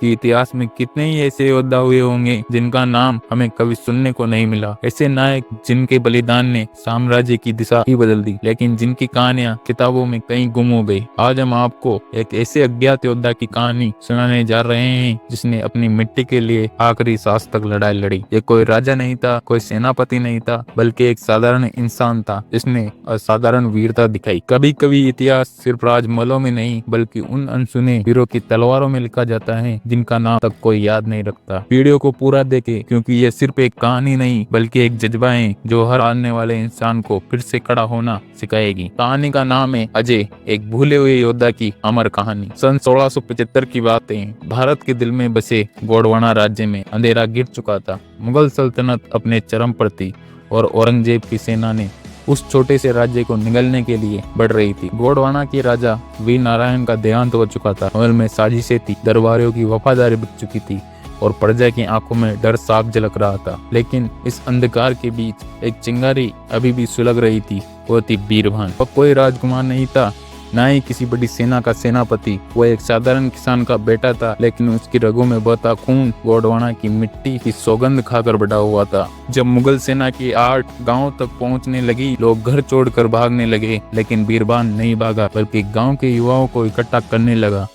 कि इतिहास में कितने ही ऐसे योद्धा हुए होंगे जिनका नाम हमें कभी सुनने को नहीं मिला। ऐसे नायक जिनके बलिदान ने साम्राज्य की दिशा ही बदल दी, लेकिन जिनकी कहानियां किताबों में कहीं गुम हो गई। आज हम आपको एक ऐसे अज्ञात योद्धा की कहानी सुनाने जा रहे हैं जिसने अपनी मिट्टी के लिए आखिरी सांस तक लड़ाई लड़ी। ये कोई राजा नहीं था, कोई सेनापति नहीं था, बल्कि एक साधारण इंसान था जिसने असाधारण वीरता दिखाई। कभी कभी इतिहास सिर्फ राजमहलों में नहीं बल्कि उन अनसुने वीरों की तलवारों में लिखा जाता है जिनका नाम तक कोई याद नहीं रखता। वीडियो को पूरा देखें, क्योंकि ये सिर्फ एक कहानी नहीं बल्कि एक जज्बा है जो हर आने वाले इंसान को फिर से खड़ा होना सिखाएगी। कहानी का नाम है अजय, एक भूले हुए योद्धा की अमर कहानी। सन 1675 की बात है। भारत के दिल में बसे गोंडवाना राज्य में अंधेरा गिर चुका था। मुगल सल्तनत अपने चरम पर थी और औरंगजेब की सेना ने उस छोटे से राज्य को निगलने के लिए बढ़ रही थी। गोंडवाना के राजा वीर नारायण का देहांत हो चुका था। महल में साजिशें थी, दरबारियों की वफादारी बिक चुकी थी और प्रजा की आंखों में डर साफ झलक रहा था। लेकिन इस अंधकार के बीच एक चिंगारी अभी भी सुलग रही थी। वो थी बीरभान। वह कोई राजकुमार नहीं था, ना ही किसी बड़ी सेना का सेनापति। वो एक साधारण किसान का बेटा था, लेकिन उसकी रगों में बहता खून गोंडवाना की मिट्टी की सौगंध खाकर बढ़ा हुआ था। जब मुगल सेना की आर्ट गांव तक पहुंचने लगी, लोग घर छोड़कर भागने लगे, लेकिन बीरबान नहीं भागा, बल्कि गांव के युवाओं को इकट्ठा करने लगा।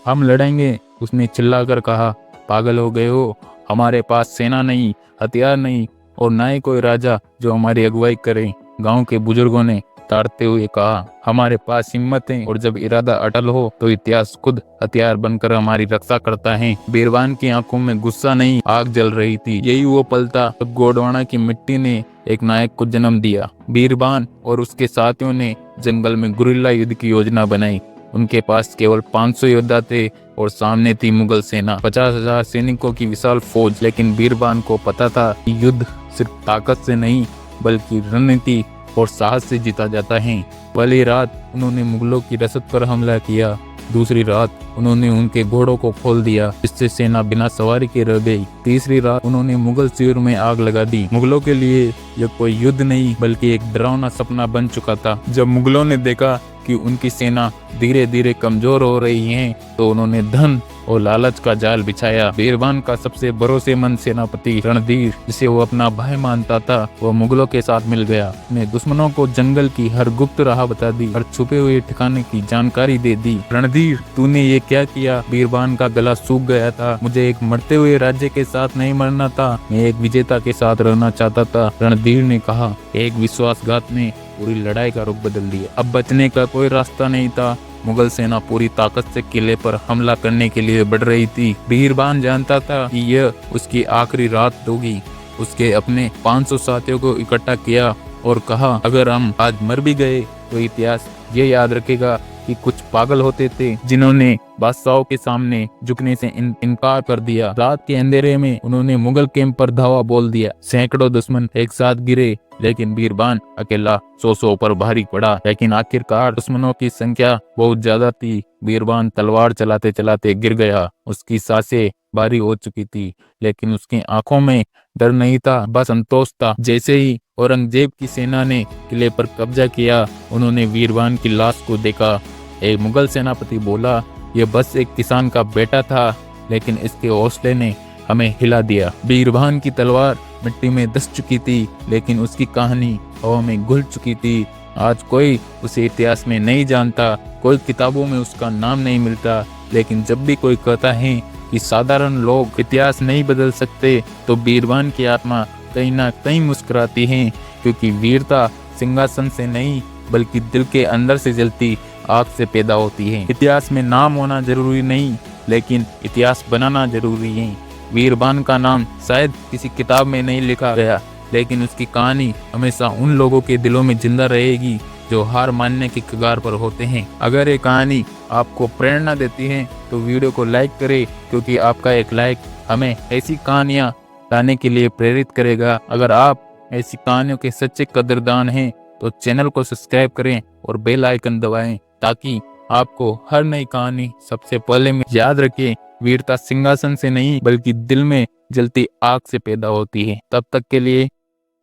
हम लड़ेंगे, उसने चिल्लाकर कहा। पागल हो गए हो? हमारे पास सेना नहीं, हथियार नहीं और ना ही कोई राजा जो हमारी अगुवाई करे। गांव के बुजुर्गों ने ताड़ते हुए कहा, हमारे पास हिम्मत है और जब इरादा अटल हो तो इतिहास खुद हथियार बनकर हमारी रक्षा करता है। बीरबान की आंखों में गुस्सा नहीं, आग जल रही थी। यही वो पल था जब गोंडवाना की मिट्टी ने एक नायक को जन्म दिया। बीरबान और उसके साथियों ने जंगल में गुरिल्ला युद्ध की योजना बनाई। उनके पास केवल 500 योद्धा थे और सामने थी मुगल सेना 50,000 सैनिकों की विशाल फौज। लेकिन बीरबान को पता था कि युद्ध सिर्फ ताकत से नहीं बल्कि रणनीति और साहस से जीता जाता है। पहली रात उन्होंने मुगलों की रसद पर हमला किया। दूसरी रात उन्होंने उनके घोड़ों को खोल दिया, जिससे सेना बिना सवारी के रह गई। तीसरी रात उन्होंने मुगल शिविर में आग लगा दी। मुगलों के लिए यह कोई युद्ध नहीं बल्कि एक डरावना सपना बन चुका था। जब मुगलों ने देखा कि उनकी सेना धीरे धीरे कमजोर हो रही है, तो उन्होंने धन और लालच का जाल बिछाया। बीरबान का सबसे भरोसेमंद सेनापति रणधीर, जिसे वो अपना भाई मानता था, वो मुगलों के साथ मिल गया। ने दुश्मनों को जंगल की हर गुप्त राह बता दी, हर छुपे हुए ठिकाने की जानकारी दे दी। रणधीर, तूने ये क्या किया? बीरबान का गला सूख गया था। मुझे एक मरते हुए राज्य के साथ नहीं मरना था, मैं एक विजेता के साथ रहना चाहता था, रणधीर ने कहा। एक विश्वासघात ने पूरी लड़ाई का रुख बदल दिया। अब बचने का कोई रास्ता नहीं था। मुगल सेना पूरी ताकत से किले पर हमला करने के लिए बढ़ रही थी। बीरबान जानता था कि यह उसकी आखिरी रात होगी। उसके अपने 500 साथियों को इकट्ठा किया और कहा, अगर हम आज मर भी गए तो इतिहास ये याद रखेगा कि कुछ पागल होते थे जिन्होंने बादशाहों के सामने झुकने से इनकार कर दिया। रात के अंधेरे में उन्होंने मुगल कैंप पर धावा बोल दिया। सैकड़ों दुश्मन एक साथ गिरे, लेकिन बीरबान अकेला 100 पर भारी पड़ा। लेकिन आखिरकार दुश्मनों की संख्या बहुत ज्यादा थी। बीरबान तलवार चलाते चलाते गिर गया। उसकी सांसें भारी हो चुकी थी, लेकिन उसकी आंखों में डर नहीं था, बस संतोष था। जैसे ही औरंगजेब की सेना ने किले पर कब्जा किया, उन्होंने बीरबान की लाश को देखा। एक मुगल सेनापति बोला, यह बस एक किसान का बेटा था, लेकिन इसके हौसले ने हमें हिला दिया। बीरबान की तलवार मिट्टी में धंस चुकी थी, लेकिन उसकी कहानी हवा में घुल चुकी थी। आज कोई उसे इतिहास में नहीं जानता, कोई किताबों में उसका नाम नहीं मिलता, लेकिन जब भी कोई कहता है कि साधारण लोग इतिहास नहीं बदल सकते, तो बीरबान की आत्मा कहीं ना कहीं मुस्कुराती है, क्योंकि वीरता सिंहासन से नहीं बल्कि दिल के अंदर से जलती आग से पैदा होती है। इतिहास में नाम होना जरूरी नहीं, लेकिन इतिहास बनाना जरूरी है। बीरबान का नाम शायद किसी किताब में नहीं लिखा गया, लेकिन उसकी कहानी हमेशा उन लोगों के दिलों में जिंदा रहेगी जो हार मानने की कगार पर होते हैं। अगर ये कहानी आपको प्रेरणा देती है तो वीडियो को लाइक करें, क्योंकि आपका एक लाइक हमें ऐसी कहानियां लाने के लिए प्रेरित करेगा। अगर आप ऐसी कहानियों के सच्चे कदरदान हैं तो चैनल को सब्सक्राइब करें और बेल आइकन दबाएं, ताकि आपको हर नई कहानी सबसे पहले में याद रखें। वीरता सिंहासन से नहीं बल्कि दिल में जलती आग से पैदा होती है। तब तक के लिए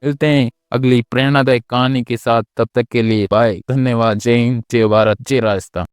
मिलते हैं अगली प्रेरणादायक कहानी के साथ। तब तक के लिए बाय, धन्यवाद। जय हिंद, जय भारत, जय राजस्थान।